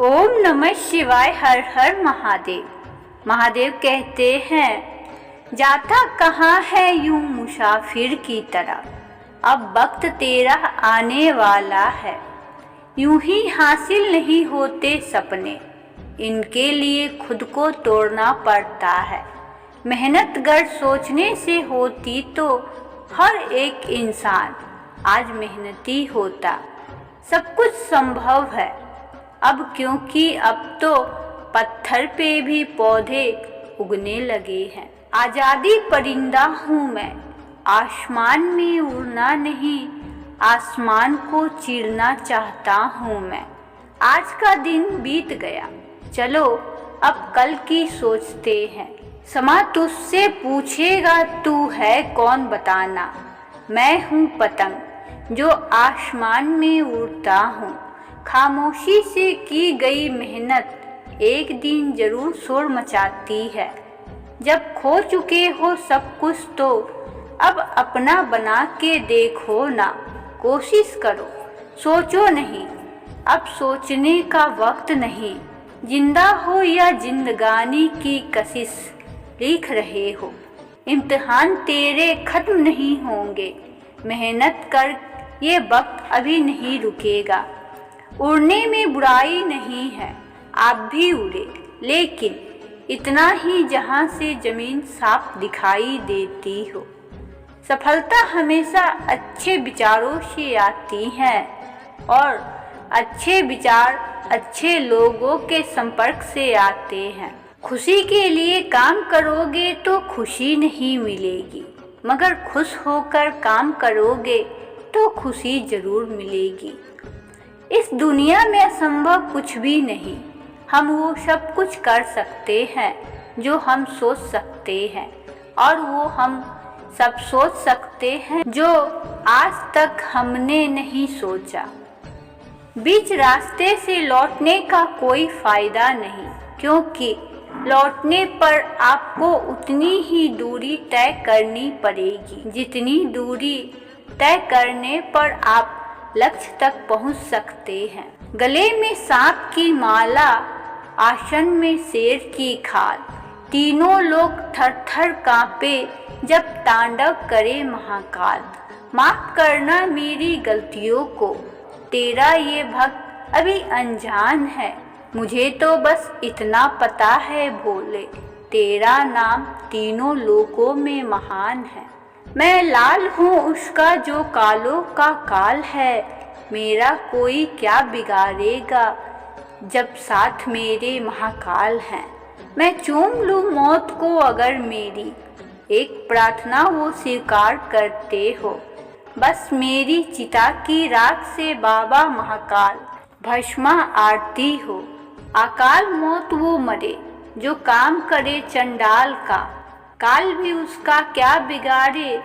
ओम नमः शिवाय। हर हर महादेव। महादेव कहते हैं, जाता कहाँ है यूं मुसाफिर की तरह, अब वक्त तेरा आने वाला है। यूं ही हासिल नहीं होते सपने, इनके लिए खुद को तोड़ना पड़ता है। मेहनत गर सोचने से होती तो हर एक इंसान आज मेहनती होता। सब कुछ संभव है अब, क्योंकि अब तो पत्थर पे भी पौधे उगने लगे हैं। आज़ादी परिंदा हूँ मैं, आसमान में उड़ना नहीं, आसमान को चीरना चाहता हूँ मैं। आज का दिन बीत गया, चलो अब कल की सोचते हैं। समा तुझसे पूछेगा, तू है कौन बताना। मैं हूँ पतंग जो आसमान में उड़ता हूँ। खामोशी से की गई मेहनत एक दिन जरूर शोर मचाती है। जब खो चुके हो सब कुछ तो अब अपना बना के देखो ना। कोशिश करो, सोचो नहीं, अब सोचने का वक्त नहीं। जिंदा हो या जिंदगानी की कशिश लिख रहे हो, इम्तिहान तेरे खत्म नहीं होंगे। मेहनत कर, ये वक्त अभी नहीं रुकेगा। उड़ने में बुराई नहीं है, आप भी उड़े, लेकिन इतना ही जहाँ से ज़मीन साफ दिखाई देती हो। सफलता हमेशा अच्छे विचारों से आती है और अच्छे विचार अच्छे लोगों के संपर्क से आते हैं। खुशी के लिए काम करोगे तो खुशी नहीं मिलेगी, मगर खुश होकर काम करोगे तो खुशी जरूर मिलेगी। इस दुनिया में असंभव कुछ भी नहीं, हम वो सब कुछ कर सकते हैं जो हम सोच सकते हैं, और वो हम सब सोच सकते हैं जो आज तक हमने नहीं सोचा। बीच रास्ते से लौटने का कोई फायदा नहीं, क्योंकि लौटने पर आपको उतनी ही दूरी तय करनी पड़ेगी जितनी दूरी तय करने पर आप लक्ष्य तक पहुंच सकते हैं। गले में सांप की माला, आसन में शेर की खाल, तीनों लोग थर थर कांपे जब तांडव करे महाकाल। माफ करना मेरी गलतियों को, तेरा ये भक्त अभी अनजान है। मुझे तो बस इतना पता है भोले, तेरा नाम तीनों लोकों में महान है। मैं लाल हूँ उसका जो कालों का काल है, मेरा कोई क्या बिगाड़ेगा जब साथ मेरे महाकाल हैं। मैं चूम लूँ मौत को अगर मेरी एक प्रार्थना वो स्वीकार करते हो। बस मेरी चिता की राख से बाबा महाकाल भस्मा आरती हो। अकाल मौत वो मरे जो काम करे चंडाल का, काल भी उसका क्या बिगाड़े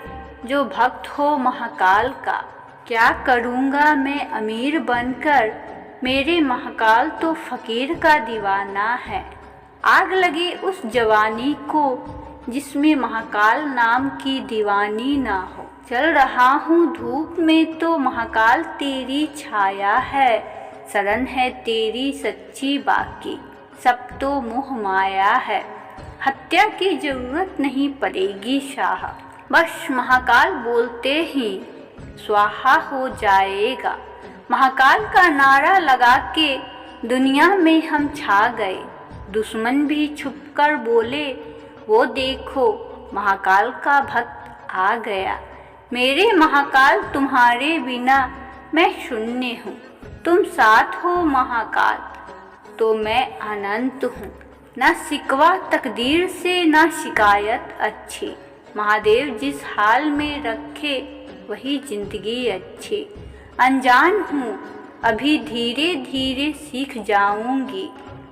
जो भक्त हो महाकाल का। क्या करूँगा मैं अमीर बनकर, मेरे महाकाल तो फकीर का दीवाना है। आग लगे उस जवानी को जिसमें महाकाल नाम की दीवानी ना हो। चल रहा हूँ धूप में तो महाकाल तेरी छाया है। शरण है तेरी सच्ची, बाकी सब तो मोह माया है। हत्या की जरूरत नहीं पड़ेगी शाह, बस महाकाल बोलते ही स्वाहा हो जाएगा। महाकाल का नारा लगा के दुनिया में हम छा गए। दुश्मन भी छुपकर बोले, वो देखो महाकाल का भक्त आ गया। मेरे महाकाल तुम्हारे बिना मैं शून्य हूँ, तुम साथ हो महाकाल तो मैं अनंत हूँ। ना शिकवा तकदीर से ना शिकायत अच्छी, महादेव जिस हाल में रखे वही जिंदगी अच्छी। अनजान हूँ अभी धीरे धीरे सीख जाऊंगी,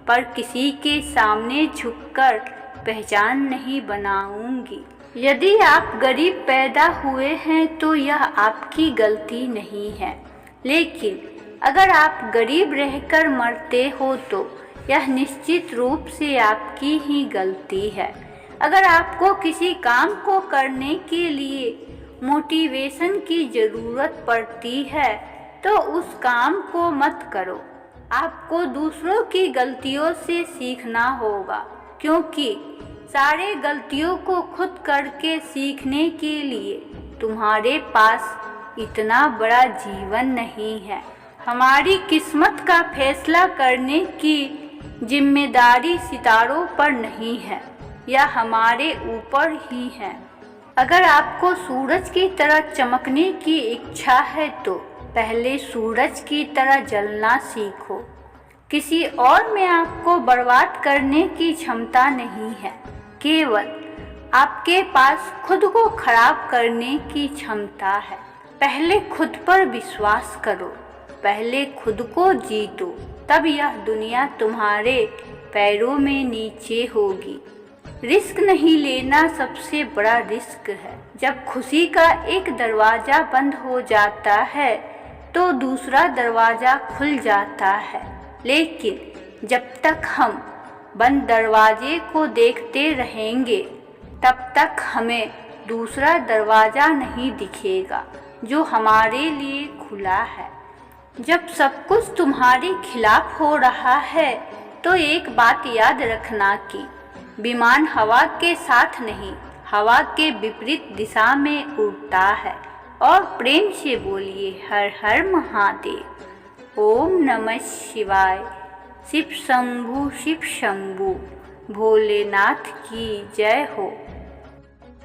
पर किसी के सामने झुककर पहचान नहीं बनाऊंगी। यदि आप गरीब पैदा हुए हैं तो यह आपकी गलती नहीं है, लेकिन अगर आप गरीब रहकर मरते हो तो यह निश्चित रूप से आपकी ही गलती है। अगर आपको किसी काम को करने के लिए मोटिवेशन की ज़रूरत पड़ती है तो उस काम को मत करो। आपको दूसरों की गलतियों से सीखना होगा, क्योंकि सारे गलतियों को खुद करके सीखने के लिए तुम्हारे पास इतना बड़ा जीवन नहीं है। हमारी किस्मत का फैसला करने की जिम्मेदारी सितारों पर नहीं है, यह हमारे ऊपर ही है। अगर आपको सूरज की तरह चमकने की इच्छा है तो पहले सूरज की तरह जलना सीखो। किसी और में आपको बर्बाद करने की क्षमता नहीं है, केवल आपके पास खुद को खराब करने की क्षमता है। पहले खुद पर विश्वास करो, पहले खुद को जीतो, तब यह दुनिया तुम्हारे पैरों में नीचे होगी। रिस्क नहीं लेना सबसे बड़ा रिस्क है। जब खुशी का एक दरवाज़ा बंद हो जाता है तो दूसरा दरवाज़ा खुल जाता है, लेकिन जब तक हम बंद दरवाजे को देखते रहेंगे तब तक हमें दूसरा दरवाज़ा नहीं दिखेगा जो हमारे लिए खुला है। जब सब कुछ तुम्हारे खिलाफ हो रहा है तो एक बात याद रखना कि विमान हवा के साथ नहीं, हवा के विपरीत दिशा में उड़ता है। और प्रेम से बोलिए हर हर महादेव। ओम नमः शिवाय। शिव शंभु शिव शंभु। भोलेनाथ की जय हो।